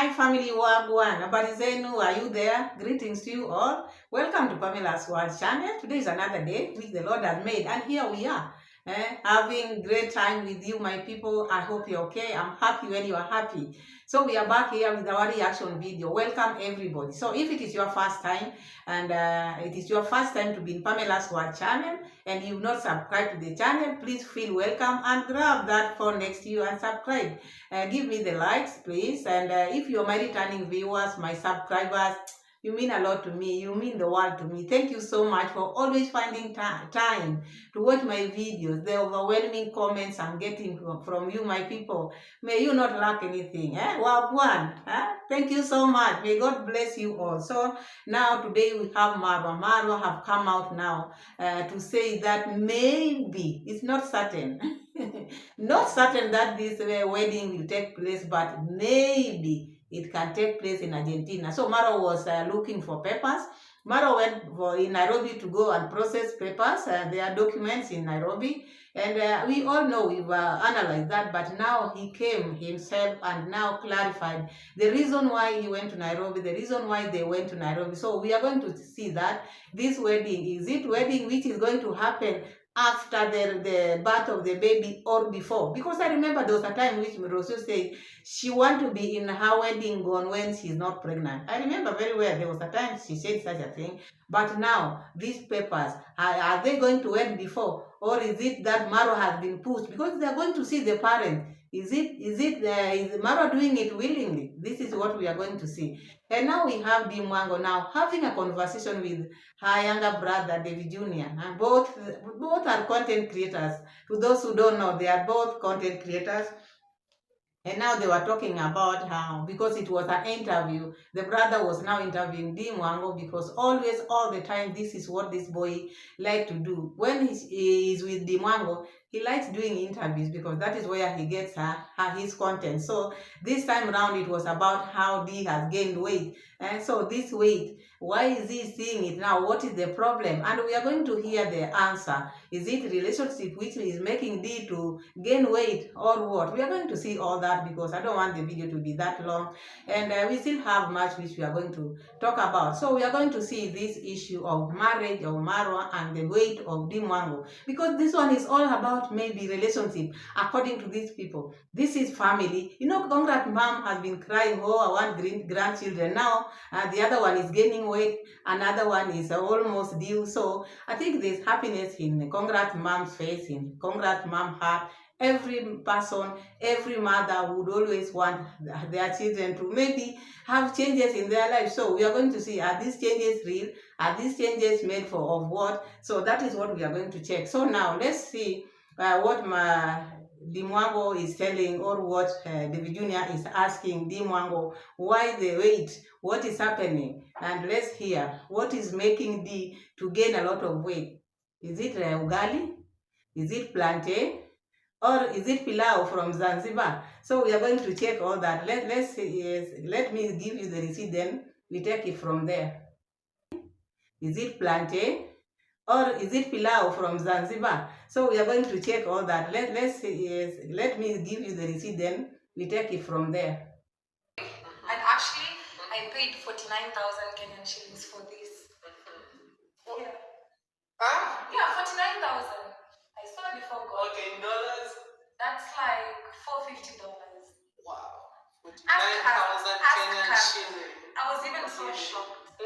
Hi family Wagwan, habari zenu, are you there? Greetings to you all. Welcome to Pamela's World channel. Today is another day which the Lord has made, and here we are. Having great time with you, my people. I hope you're okay. I'm happy when you are happy. So we are back here with our reaction video. Welcome everybody. So if it is your first time and it is your first time to be in Pamela's World channel and you've not subscribed to the channel, please feel welcome and grab that phone next to you and subscribe. Give me the likes, please. And if you're my returning viewers, my subscribers, you mean a lot to me. You mean the world to me. Thank you so much for always finding time to watch my videos. The overwhelming comments I'm getting from you, my people. May you not lack anything. Well, one. Thank you so much. May God bless you all. So now today we have Marwa. Marwa have come out now to say that maybe, it's not certain, not certain that this wedding will take place, but maybe it can take place in Argentina. So Marwa was looking for papers. Marwa went in Nairobi to go and process papers. There are documents in Nairobi. And we all know, we've analyzed that, but now he came himself and now clarified the reason why he went to Nairobi, the reason why they went to Nairobi. So we are going to see that this wedding, is it wedding which is going to happen after the birth of the baby or before? Because I remember there was a time which rocio said she want to be in her wedding gown when she's not pregnant. I remember very well there was a time she said such a thing. But now these papers, are they going to wed before, or is it that Marwa has been pushed? Because they are going to see the parent. Is Marwa doing it willingly? This is what we are going to see. And now we have Di Mwango now having a conversation with her younger brother, David Jr. And both are content creators. To those who don't know, they are both content creators. And now they were talking about how, because it was an interview, the brother was now interviewing Di Mwango, because always, all the time, this is what this boy like to do. When he is with Di Mwango, he likes doing interviews because that is where he gets his content. So this time around, it was about how Di has gained weight. And so this weight, why is he seeing it now? What is the problem? And we are going to hear the answer. Is it relationship which is making Di to gain weight or what? We are going to see all that because I don't want the video to be that long. And we still have much which we are going to talk about. So we are going to see this issue of marriage of Marwa and the weight of Di Mwango, because this one is all about maybe relationship according to these people. This is family. You know, Congrats mom has been crying, oh, I want grandchildren. Now the other one is gaining weight, another one is almost due. So I think there's happiness in Congrats mom's face, in Congrats mom heart. Every person, every mother would always want their children to maybe have changes in their life. So we are going to see, are these changes real? Are these changes made for of what? So that is what we are going to check. So now let's see what Di Mwango is telling, or what David Jr. is asking Di Mwango, why the weight, what is happening, and let's hear what is making Di to gain a lot of weight. Is it ugali? Is it plantain? Or is it pilau from Zanzibar? So we are going to check all that. Let's see. Yes, let me give you the receipt, then we take it from there. Is it plantain? Or is it pilau from Zanzibar? So we are going to check all that. Let's see. Yes, let me give you the receipt, then we take it from there. And actually, I paid 49,000 Kenyan shillings for this. Yeah. Huh? Yeah, 49,000. I saw it before God. Okay, in dollars? That's like $450. Wow. 49,000 Kenyan shillings. I was even so shocked.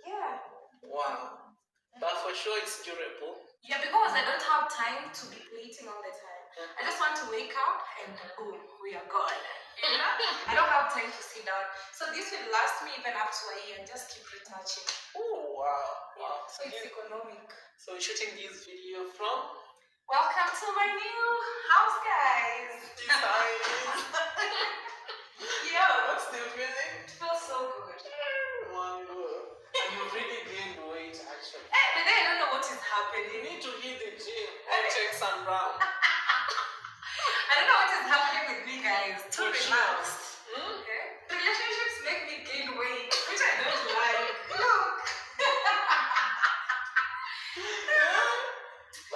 Yeah. Wow. But for sure it's durable. Yeah, because I don't have time to be plating all the time. I just want to wake up and boom, we are gone. You know? I don't have time to sit down. So this will last me even up to a year and just keep retouching. Oh, wow. Wow. So it's economic. So we're shooting this video from? Welcome to my new house, guys. This house. Yo. What's the feeling? It feels so good. Wonderful. And you really gained weight, actually. Hey, but then I don't know what is happening. You need to hit the gym or take some round. I don't know what is happening with me, guys. Too relaxed. Okay? Relationships make me gain weight, which I don't like. Look.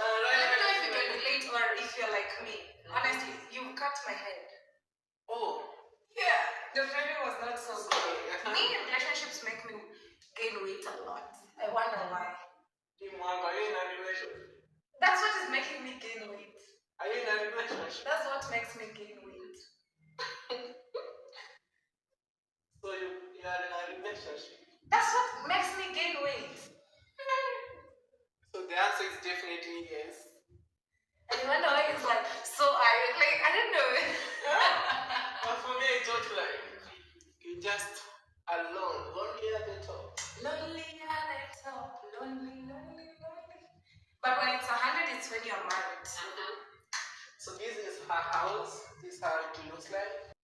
Let me know if you can relate or if you're like me. Honestly, you've cut my head. Oh. Yeah. The very maybe was not so good. Me, relationships make me gain weight a lot. I wonder why. Are you in a relationship? That's what is making me gain weight. Are you in a relationship? That's what makes me gain weight. So you are in a relationship? That's what makes me gain weight. So the answer is definitely yes. And you wonder why it's like, so I don't know. But for me, it's just like, you just alone, lonely at the top. Lonely at the top, lonely, lonely, lonely. But when it's 100, it's when you're married. So this is her house, this is how it looks like.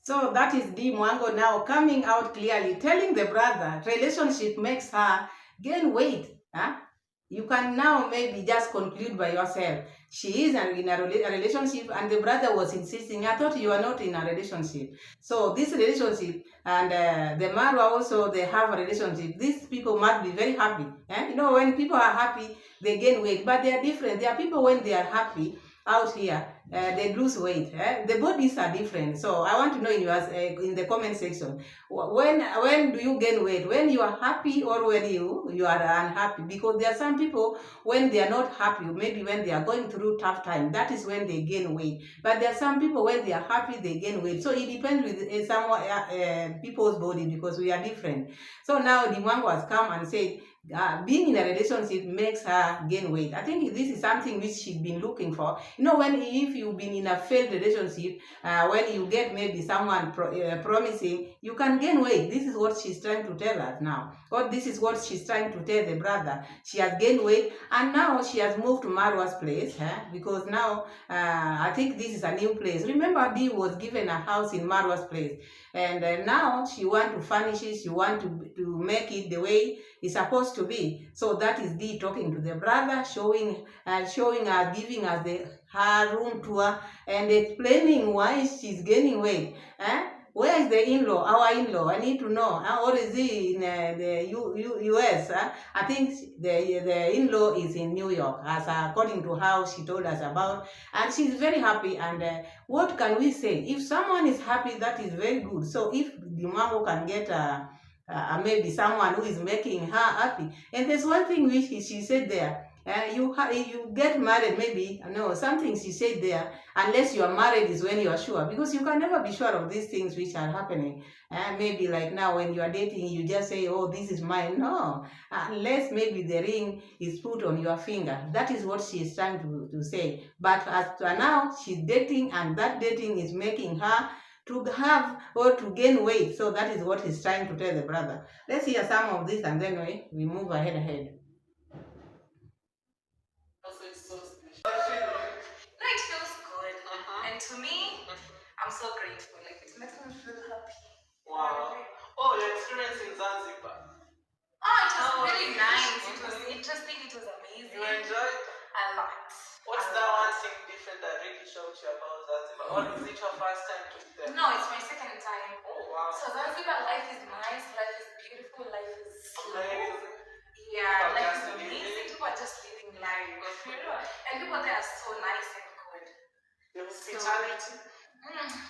So that is Di Mwango now coming out clearly, telling the brother relationship makes her gain weight. Huh? You can now maybe just conclude by yourself. She is in a relationship, and the brother was insisting, I thought you are not in a relationship. So this relationship and the Marwa also, they have a relationship. These people must be very happy. You know, when people are happy, they gain weight, but they are different. There are people when they are happy out here, they lose weight. The bodies are different. So I want to know in the comment section, when do you gain weight? When you are happy or when you are unhappy? Because there are some people when they are not happy, maybe when they are going through tough time, that is when they gain weight. But there are some people when they are happy, they gain weight. So it depends with some people's body, because we are different. So now the Mwango has come and said, being in a relationship makes her gain weight. I think this is something which she's been looking for. You know, if you've been in a failed relationship, when you get maybe someone promising, you can gain weight. This is what she's trying to tell us now. Or this is what she's trying to tell the brother. She has gained weight, and now she has moved to Marwa's place, because now I think this is a new place. Remember, Dee was given a house in Marwa's place, and now she want to furnish it. She want to make it the way it's supposed to be. So that is Dee talking to the brother, showing us, giving us her room tour, and explaining why she's gaining weight. Where is the in-law, our in-law? I need to know. Or is he in the US? I think the in-law is in New York, as according to how she told us about. And she's very happy. And what can we say? If someone is happy, that is very good. So if the Mango can get maybe someone who is making her happy. And there's one thing which she said there. You get married, maybe, no, something she said there, unless you are married is when you are sure, because you can never be sure of these things which are happening. Maybe like now when you are dating, you just say, oh, this is mine. No, unless maybe the ring is put on your finger. That is what she is trying to say. But as to now, she's dating, and that dating is making her to have or to gain weight. So that is what he's trying to tell the brother. Let's hear some of this, and then we move ahead. No, it feels good. And to me, I'm so grateful. Like, it makes me feel happy. Wow. Oh, your experience in Zanzibar. Oh, it was really nice. It was interesting. It was amazing. You enjoyed? A lot. What's that one thing different that really showed you about Zanzibar? Or is it your first time to be there? No, it's my second time. Oh, wow. So Zanzibar, life is nice. Life is beautiful. Life is amazing. Yeah, life is amazing. People are just living life. And people there are so nice and good. The hospitality?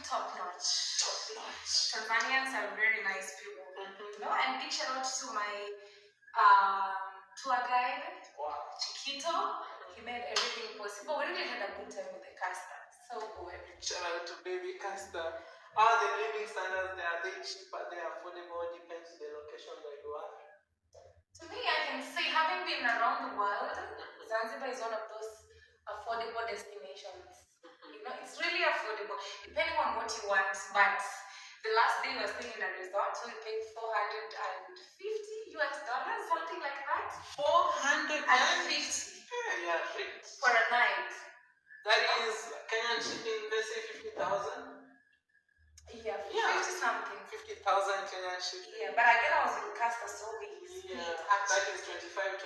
Top notch. Top notch. Tanzanians are very nice people. You know, and big shout out to my tour guide, Chiquito. He made everything possible. We really had a good time with the customers. So good. Shout out to baby Casta. Are the living standards there? Are they cheap? Are they affordable? Depends on the location where you are. To me, I can say, having been around the world, Zanzibar is one of those affordable destinations. You know, it's really affordable, depending on what you want. But the last day we were staying in a resort, so we paid $450 something like that. 450 for a night. That is Kenyan shilling, let's say 50,000. Yeah, 50 something. 50,000 Kenyan shilling. Yeah, but again, I was in Castor, so we split. That is 25.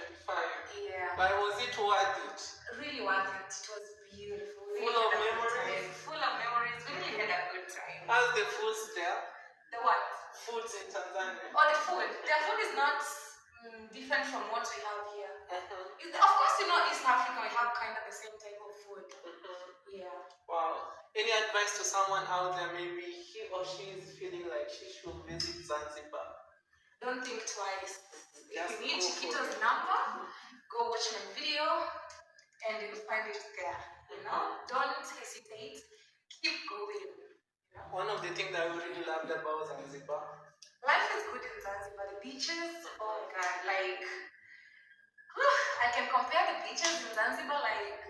Yeah. But was it worth it? Really worth it. It was beautiful. Full of memories. Full of memories. We really had a good time. How's the food there? The what? Foods in Tanzania. Oh, the food. Their food is not different from what we have here. Of course, you know, East Africa, we have kind of the same type of food. Yeah. Wow. Any advice to someone out there, maybe he or she is feeling like she should visit Zanzibar? Don't think twice. Just if you need go for Chiquito's it. number, go watch my video and you'll find it there. You know? Don't hesitate. Keep going. You know? One of the things that I really loved about Zanzibar. Life is good in Zanzibar. The beaches, oh my god, like I can compare the beaches in Zanzibar like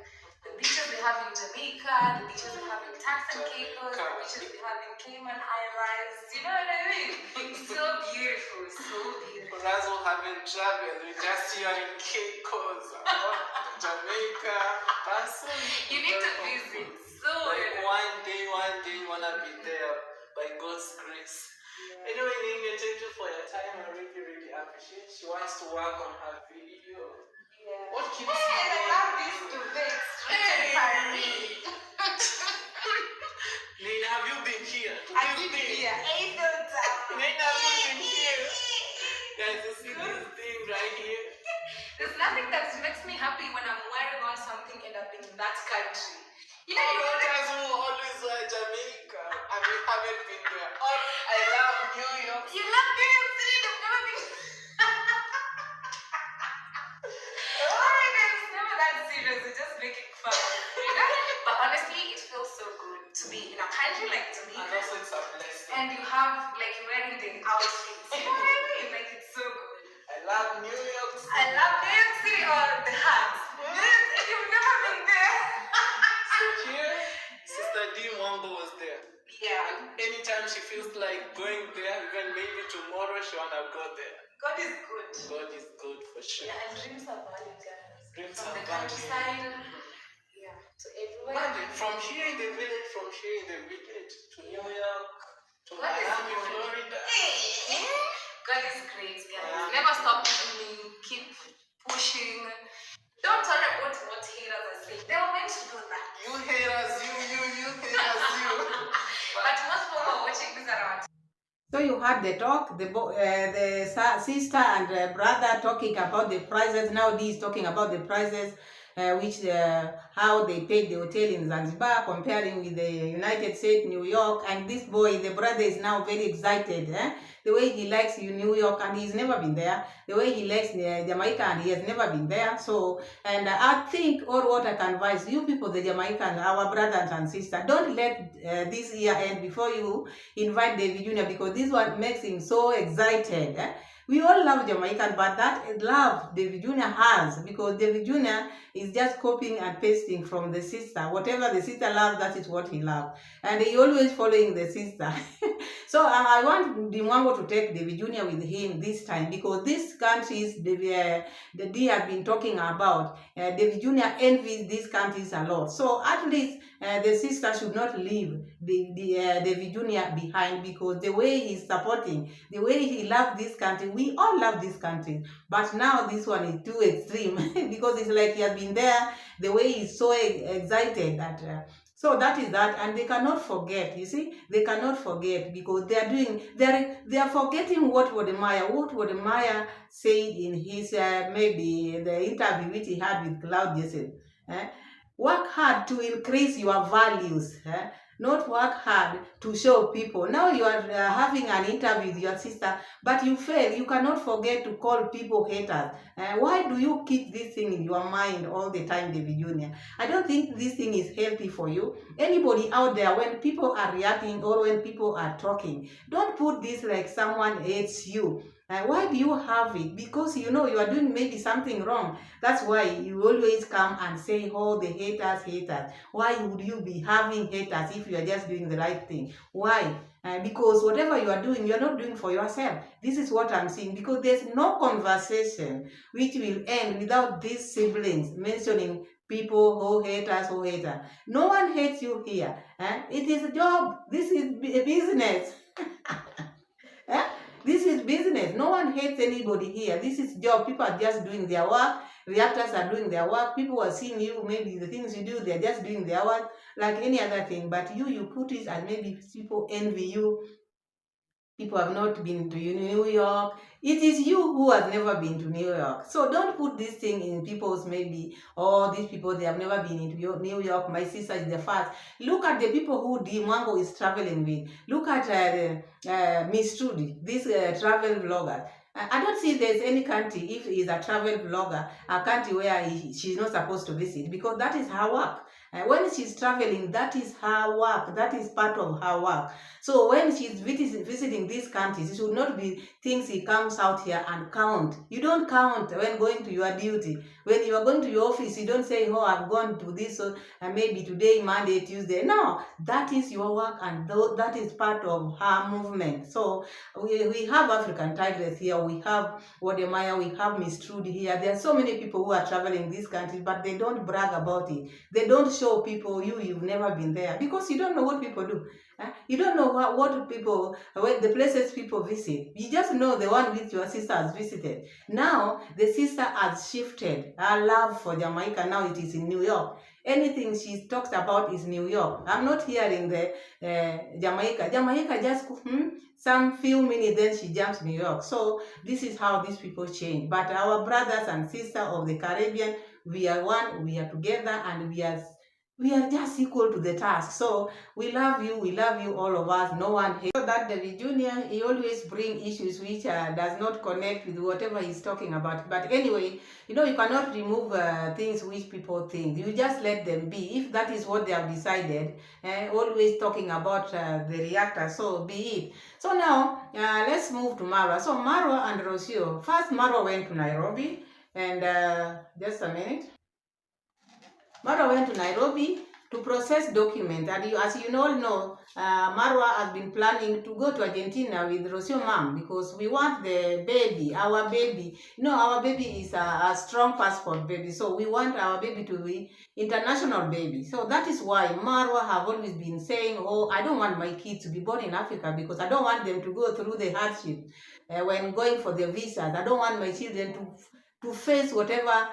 the beaches we have in Jamaica, the beaches we have in Turks and Caicos, the beaches we have in Cayman Islands. You know what I mean? It's so beautiful, so beautiful. For us who haven't traveled, we just here in Caicos, Jamaica. You need to visit. So like one day you wanna be there by God's grace. Yeah. Anyway, Nene, thank you for your time. I really, really appreciate. She wants to work on her video. Yeah. What keeps you going? I love this debate. Nene, have you been here? I've been here. Ain't no time. Nene, have you been here? Guys, you see this thing right here? There's nothing that makes me happy when I'm wearing on something and I've been in that country. You know, you guys who always wear Jamaica. I mean, haven't been there. Oh, I love New York. You love New York City? You've never been. Alright, guys, it's never that serious. We're just making fun. You know? But honestly, it feels so good to be in a country like Jamaica. And also, it's a blessing. And you have, like, you're wearing the outfits. You know what I mean? Like, it's so good. I love New York City. I love New York City or the hats. You've never been there. Here, Sister D Wambo was there. Yeah. Anytime she feels like going there, even maybe tomorrow she wanna go there. God is good. God is good for sure. Yeah, and dreams are valid, guys. Dreams from are the valid. countryside. Yeah. To everywhere. Imagine, from here in the village to New York, to God is Miami, good. Florida. God is great, guys. Never stop dreaming. Keep pushing. Don't worry about what haters are saying. They were meant to do that. You haters, you haters, you. But most people are watching this around. So you heard the talk, the sister and brother talking about the prices. Now this is talking about the prices, how they paid the hotel in Zanzibar, comparing with the United States, New York. And this boy, the brother, is now very excited. The way he likes New York, and he's never been there. The way he likes Jamaica, and he has never been there. So, and I think all what I can advise you people, the Jamaican, our brothers and sisters, don't let this year end before you invite David Jr. because this one makes him so excited. We all love Jamaican, but that love David Jr. has, because David Jr. is just copying and pasting from the sister. Whatever the sister loves, that is what he loves. And he always following the sister. So I want Dimwango to take David Jr. with him this time, because these countries the D have been talking about, David Jr. envies these countries a lot. So at least the sister should not leave David Jr. behind, because the way he's supporting, the way he loves this country, we all love this country. But now this one is too extreme because it's like he has been there, the way he's so excited that so that is that, and they cannot forget. You see, they cannot forget, because they are forgetting what Wodemaya said in his maybe the interview which he had with Cloud Joseph. Work hard to increase your values. Not work hard to show people. Now you are having an interview with your sister, but you fail. You cannot forget to call people haters. Why do you keep this thing in your mind all the time, David Jr.? I don't think this thing is healthy for you. Anybody out there, when people are reacting or when people are talking, don't put this like someone hates you. Why do you have it? Because you know you are doing maybe something wrong. That's why you always come and say, oh, the haters. Why would you be having haters if you are just doing the right thing? Why? Because whatever you are doing, you are not doing for yourself. This is what I'm saying. Because there's no conversation which will end without these siblings mentioning people who hate us, who hate us. No one hates you here. It is a job. This is a business. This is business. No one hates anybody here. This is job. People are just doing their work. Reactors are doing their work. People are seeing you. Maybe the things you do, they're just doing their work like any other thing. But you put it and maybe people envy you. People have not been to New York. It is you who has never been to New York. So don't put this thing in people's maybe, oh, these people, they have never been into New York. My sister is the first. Look at the people who Dimango is traveling with. Look at Miss Trudy, this travel vlogger. I don't see there's any country, if he's a travel vlogger, a country where she's not supposed to visit, because that is her work. When she's traveling, that is her work. That is part of her work. So when she's visiting these countries, it should not be things he comes out here and count. You don't count when going to your duty. When you are going to your office, you don't say, oh, I've gone to this, maybe today, Monday, Tuesday. No, that is your work, and that is part of her movement. So we have African Tigress here, we have Wodemaya, we have Miss Trudy here. There are so many people who are traveling these countries, but they don't brag about it. They don't show people you've never been there, because you don't know what people do. You don't know what people, the places people visit. You just know the one which your sister has visited. Now, the sister has shifted her love for Jamaica. Now it is in New York. Anything she talks about is New York. I'm not hearing the Jamaica. Jamaica just some few minutes, then she jumps New York. So this is how these people change. But our brothers and sisters of the Caribbean, we are one, we are together, and we are just equal to the task. So we love you, all of us. No one hates. So that David Jr., he always bring issues which does not connect with whatever he's talking about. But anyway, you cannot remove things which people think. You just let them be. If that is what they have decided, always talking about the reactor, so be it. So now, let's move to Marwa. So Marwa and Rocio. First, Marwa went to Nairobi, and just a minute. Marwa went to Nairobi to process documents, and as you all know, Marwa has been planning to go to Argentina with Rocio mom, because we want the baby, our baby. Our baby is a strong passport baby, so we want our baby to be international baby. So that is why Marwa have always been saying, oh, I don't want my kids to be born in Africa, because I don't want them to go through the hardship when going for their visas. I don't want my children to face whatever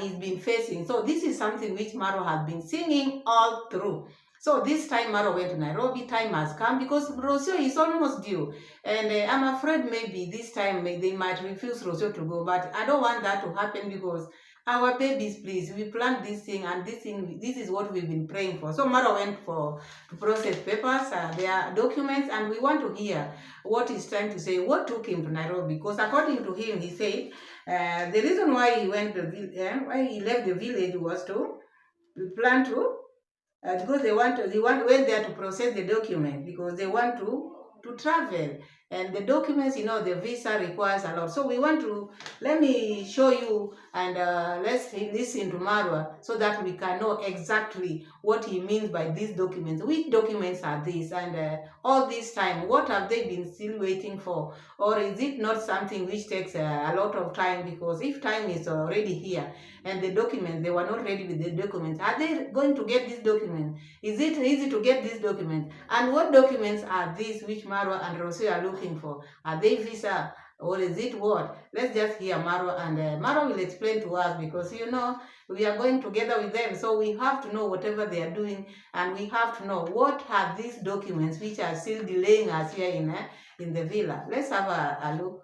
he's been facing. So this is something which Marwa has been singing all through. So this time Marwa went to Nairobi. Time has come, because Rocio is almost due. And I'm afraid maybe this time they might refuse Rocio to go. But I don't want that to happen, because our babies, please, we planned this thing, and this is what we've been praying for. So Marwa went to process papers, their documents, and we want to hear what he's trying to say, what took him to Nairobi. Because according to him, he said, the reason why he why he left the village was to plan to because they went there to process the document, because they want to travel, and the documents, the visa requires a lot. So let me show you, and let's listen to Marwa, so that we can know exactly what he means by these documents. Which documents are these? And all this time, what have they been still waiting for? Or is it not something which takes a lot of time? Because if time is already here, and the documents, they were not ready with the documents, are they going to get these documents? Is it easy to get these documents? And what documents are these which Marwa and Rocio are looking for? Are they visa, or is it what? Let's just hear Marwa, and Marwa will explain to us, because we are going together with them, so we have to know whatever they are doing, and we have to know what are these documents which are still delaying us here in the villa. Let's have a look.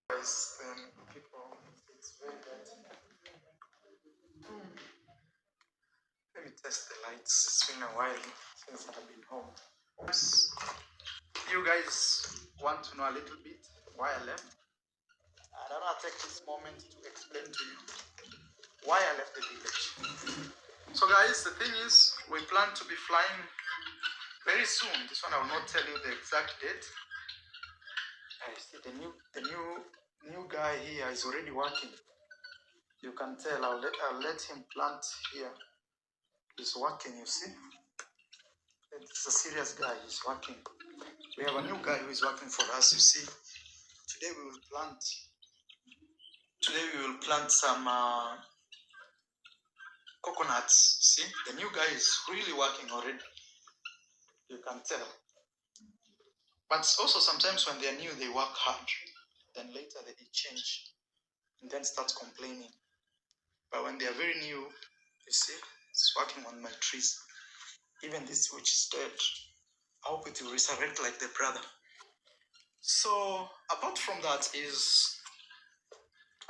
People, it's very bad. Let me test the lights. It's been a while since I've been home. You guys want to know a little bit why I left? I don't want to take this moment to explain to you why I left the village. So guys, the thing is, we plan to be flying very soon. This one I will not tell you the exact date. I see the new guy here is already working. You can tell. I'll let him plant here. He's working, you see. It's a serious guy. He's working. We have a new guy who is working for us, you see. Today we will plant some coconuts. See, the new guy is really working already. You can tell. But also sometimes when they're new, they work hard. Then later they change and then start complaining. But when they are very new, you see, it's working on my trees. Even this which is dead, I hope it will resurrect like the brother. So apart from that is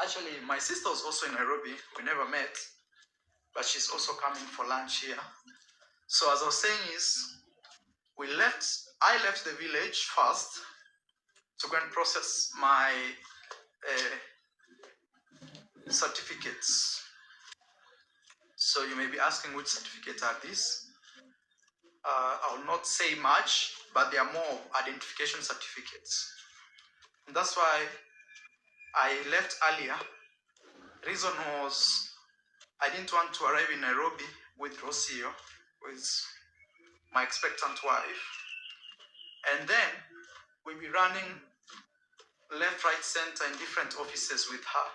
actually my sister was also in Nairobi. We never met, but she's also coming for lunch here. So as I was saying is I left the village first to go and process my certificates. So you may be asking which certificates are these? I will not say much, but they are more identification certificates. And that's why I left earlier. Reason was I didn't want to arrive in Nairobi with Rocio, with my expectant wife, and then we'll be running left, right, center in different offices with her.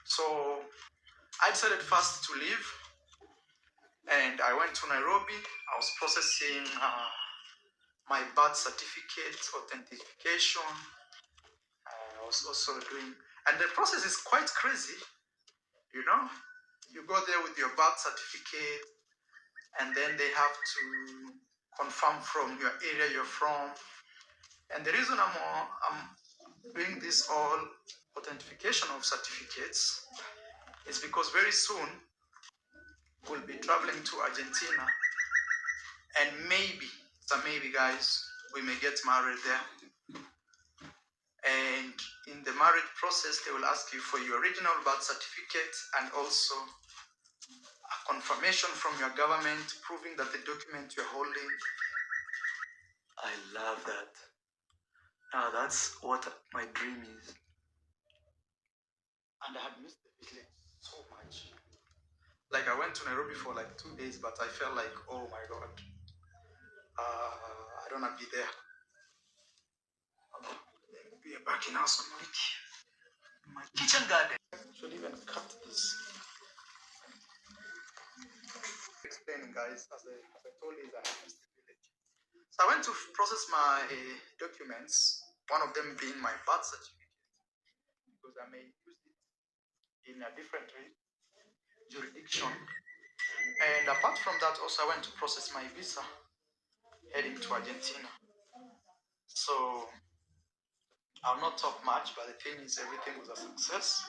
So I decided first to leave, and I went to Nairobi. I was processing my birth certificate authentication. I was also doing, and the process is quite crazy, you know. You go there with your birth certificate, and then they have to confirm from your area you're from. And the reason I'm doing this all authentication of certificates is because very soon we'll be traveling to Argentina, and maybe, guys, we may get married there. And in the marriage process, they will ask you for your original birth certificate and also a confirmation from your government proving that the document you're holding. I love that. Now that's what my dream is. And I had missed the village so much. Like I went to Nairobi for like 2 days, but I felt like, oh my God, I don't want to be there. Be back in house community. My kitchen garden. I should even cut this. Explaining, guys, as I told you, that I missed the village. So I went to process my documents, one of them being my birth certificate, because I may use it in a different jurisdiction. And apart from that, also I went to process my visa heading to Argentina. So I'll not talk much, but the thing is everything was a success.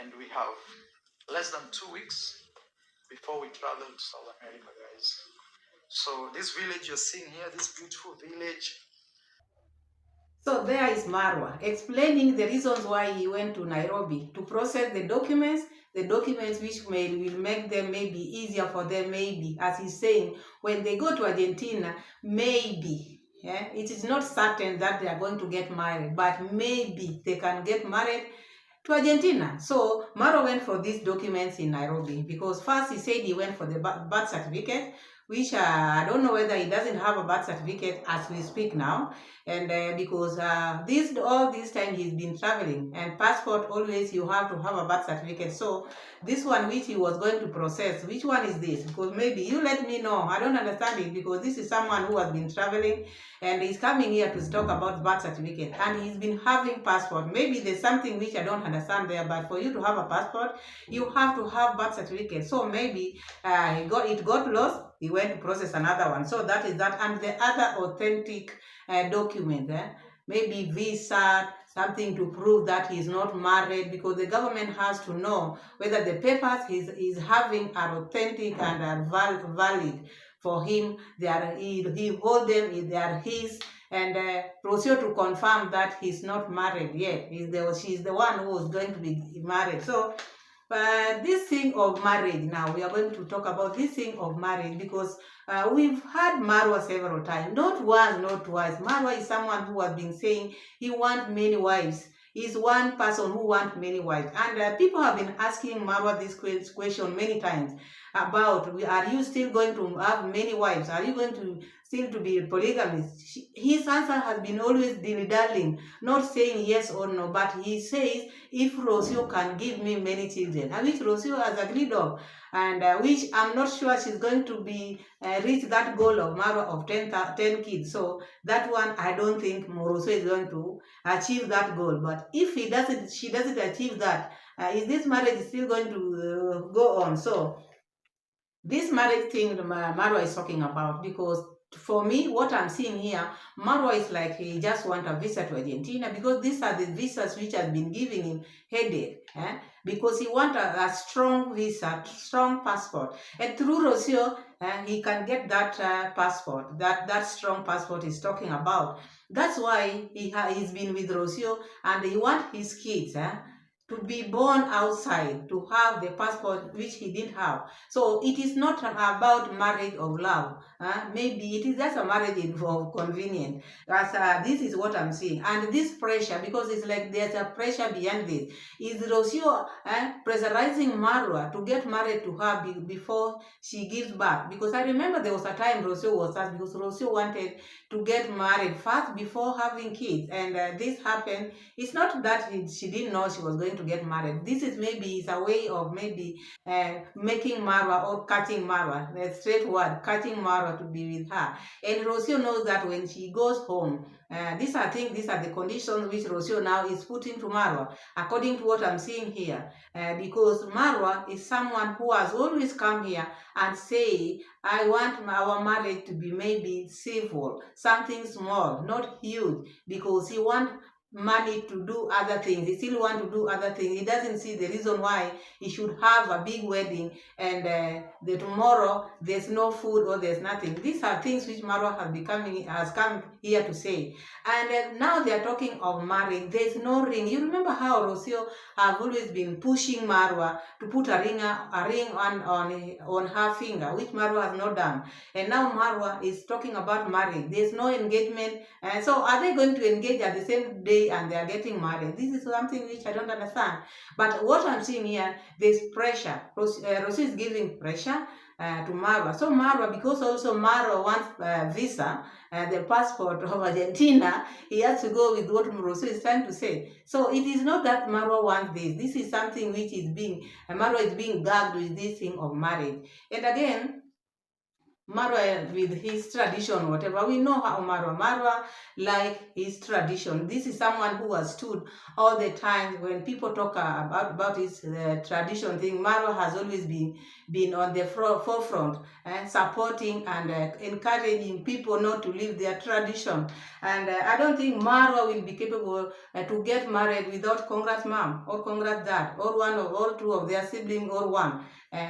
And we have less than 2 weeks before we travel to South America, guys. So this village you're seeing here, this beautiful village. So there is Marwa explaining the reasons why he went to Nairobi to process the documents which will make them maybe easier for them, maybe, as he's saying, when they go to Argentina, maybe, it is not certain that they are going to get married, but maybe they can get married to Argentina. So Marwa went for these documents in Nairobi because first he said he went for the birth certificate, which I don't know whether he doesn't have a birth certificate as we speak now, and because all this time he's been traveling, and passport always you have to have a birth certificate. So this one which he was going to process, which one is this? Because maybe you let me know. I don't understand it because this is someone who has been traveling and he's coming here to talk about birth certificate, and he's been having passport. Maybe there's something which I don't understand there, but for you to have a passport, you have to have birth certificate. So maybe it got lost. He went to process another one. So that is that, and the other authentic document, maybe visa, something to prove that he's not married, because the government has to know whether the papers he's having are authentic and are valid for him. He hold them, they are his, and rocio to confirm that he's not married yet. She's the one who is going to be married. So this thing of marriage, now we are going to talk about this thing of marriage, because we've had Marwa several times, not once, not twice. Marwa is someone who has been saying he wants many wives. He's one person who wants many wives, and people have been asking Marwa this question many times about, are you still going to have many wives? Are you going to still to be polygamist? His answer has been always dilly-dallying, not saying yes or no, but he says, if Rocio can give me many children, and which Rocio has agreed of, and which I'm not sure she's going to be reach that goal of Marwa of 10 kids. So that one, I don't think Rocio is going to achieve that goal. But if she doesn't achieve that, is this marriage still going to go on? So this marriage thing Marwa is talking about, because for me, what I'm seeing here, Marwa is like he just want a visa to Argentina, because these are the visas which have been giving him headache. Because he want a strong visa, strong passport, and through rocio, he can get that passport, that strong passport he's talking about. That's why he's been with rocio, and he want his kids to be born outside, to have the passport which he didn't have. So it is not about marriage of love. Maybe it is just a marriage of convenience. This is what I'm seeing. And this pressure, because it's like there's a pressure behind this. Is rocio pressurizing Marwa to get married to her before she gives birth? Because I remember there was a time rocio was asked, because rocio wanted to get married first before having kids. And this happened. It's not that she didn't know she was going to get married. This is maybe it's a way of maybe making Marwa or catching Marwa, the straight word, catching Marwa to be with her. And rocio knows that when she goes home, these are the conditions which rocio now is putting to Marwa, according to what I'm seeing here. Because Marwa is someone who has always come here and say, I want our marriage to be maybe civil, something small, not huge, because he wants money to do other things. He still want to do other things. He doesn't see the reason why he should have a big wedding and the tomorrow there's no food or there's nothing. These are things which Marwa has come here to say. And now they are talking of marriage. There's no ring. You remember how rocio have always been pushing Marwa to put a ring on her finger, which Marwa has not done. And now Marwa is talking about marriage. There's no engagement. And so are they going to engage at the same day and they are getting married? This is something which I don't understand. But what I'm seeing here, there's pressure. rocio is giving pressure to Marwa. So Marwa, because also Marwa wants visa, the passport of Argentina, he has to go with what rocio is trying to say. So it is not that Marwa wants this. This is something which is Marwa is being gagged with this thing of marriage. And again, Marwa with his tradition, whatever. We know how Marwa like his tradition. This is someone who has stood all the time when people talk about his tradition thing. Marwa has always been on the forefront, supporting and encouraging people not to leave their tradition. And I don't think Marwa will be capable to get married without congrats mom or congrats dad or one or two of their siblings or one.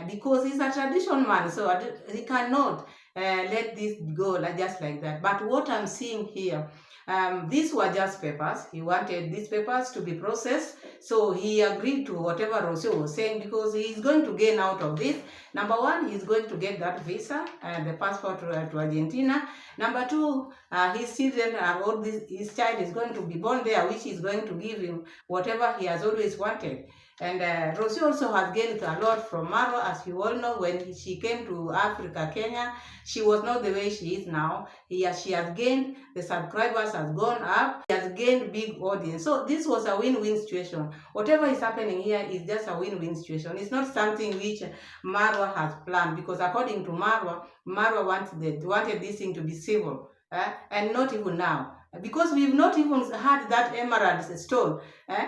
Because he's a tradition man, so he cannot let this go just like that. But what I'm seeing here, these were just papers. He wanted these papers to be processed, so he agreed to whatever rocio was saying, because he's going to gain out of this. Number one, he's going to get that visa and the passport to Argentina. Number two, his children his child is going to be born there, which is going to give him whatever he has always wanted. And rocio also has gained a lot from Marwa. As you all know, when she came to Africa, Kenya, she was not the way she is now. She has gained, the subscribers has gone up, she has gained big audience. So this was a win-win situation. Whatever is happening here is just a win-win situation. It's not something which Marwa has planned, because according to Marwa wanted this thing to be civil, and not even now. Because we've not even had that emerald stone.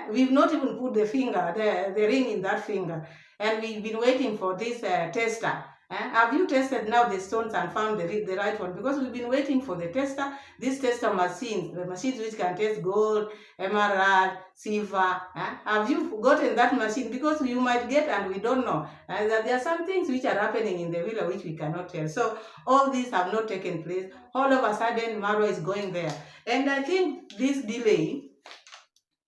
We've not even put the ring in that finger. And we've been waiting for this tester. Have you tested now the stones and found the right one? Because we've been waiting for the tester. This tester machines, the machines which can test gold, emerald, silver. Have you gotten that machine? Because you might get and we don't know. That there are some things which are happening in the villa which we cannot tell. So all these have not taken place. All of a sudden, Marwa is going there. And I think this delay,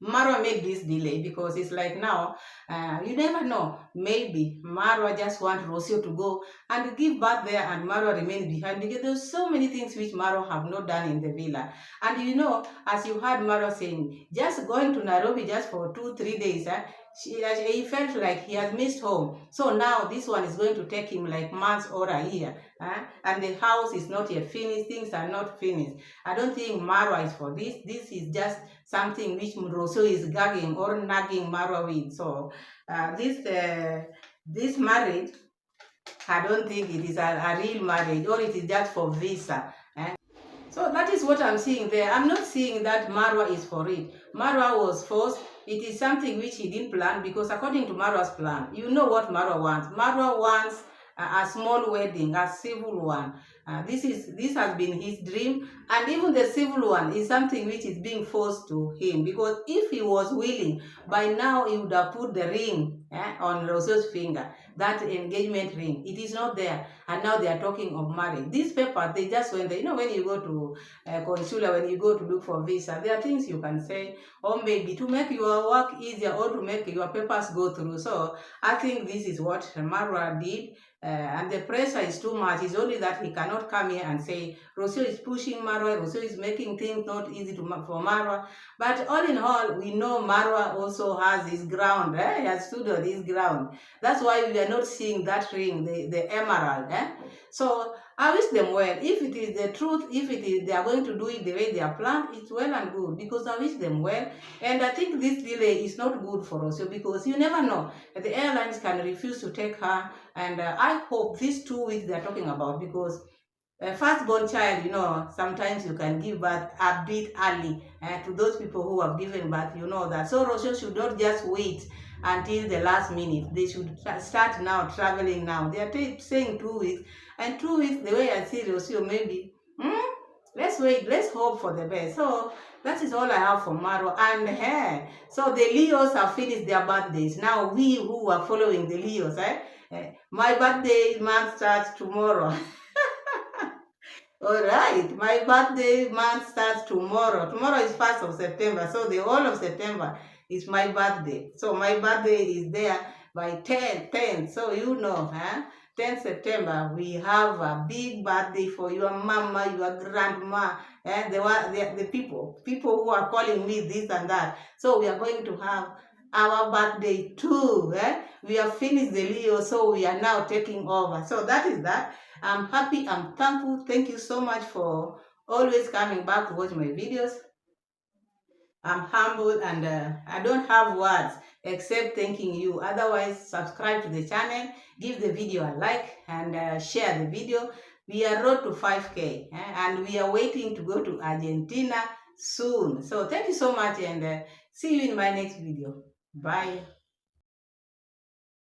Marwa made this delay because it's like now, you never know. Maybe Marwa just wants rocio to go and give birth there and Marwa remains behind, because there's so many things which Marwa have not done in the villa. And you know, as you heard Marwa saying, just going to Nairobi just for 2-3 days, he felt like he has missed home. So now this one is going to take him like months or a year. And the house is not yet finished. Things are not finished. I don't think Marwa is for this. This is just something which rocio is gagging or nagging Marwa with. So this marriage, I don't think it is a real marriage, or it is just for visa. So that is what I'm seeing there. I'm not seeing that Marwa is for it. Marwa was forced. It is something which he didn't plan, because according to Marwa's plan, you know what Marwa wants. Marwa wants a small wedding, a civil one. This has been his dream, and even the civil one is something which is being forced to him, because if he was willing, by now he would have put the ring on Rocio's finger, that engagement ring. It is not there, and now they are talking of marriage. These papers, they just went there. When you go to consular, when you go to look for visa, there are things you can say, or maybe to make your work easier, or to make your papers go through. So I think this is what Marwa did. And the pressure is too much. It's only that he cannot come here and say Rocio is pushing Marwa, Rocio is making things not easy for Marwa. But all in all, we know Marwa also has his ground. He has stood on his ground. That's why we are not seeing that ring, the emerald. So I wish them well. If it is the truth, if it is they are going to do it the way they are planned, it's well and good, because I wish them well. And I think this delay is not good for Rocio, because you never know. The airlines can refuse to take her, and I hope these 2 weeks they are talking about, because a firstborn child, sometimes you can give birth a bit early to those people who have given birth, that. So Rocio should not just wait until the last minute. They should start now, traveling now. They are saying 2 weeks, and 2 weeks, the way I see Rocio, maybe, let's wait, let's hope for the best. So that is all I have for Marwa. And so the Leos have finished their birthdays. Now we who are following the Leos, my birthday month starts tomorrow. All right, my birthday month starts tomorrow. Tomorrow is 1st of September, so the whole of September is my birthday. So my birthday is there by 10. So 10 September, we have a big birthday for your mama, your grandma, the people who are calling me this and that. So we are going to have our birthday too. We have finished the Leo, so we are now taking over. So that is that. I'm happy, I'm thankful. Thank you so much for always coming back to watch my videos. I'm humbled, and I don't have words except thanking you. Otherwise, subscribe to the channel, give the video a like, and share the video. We are road to 5K, and we are waiting to go to Argentina soon. So thank you so much, and see you in my next video. Bye.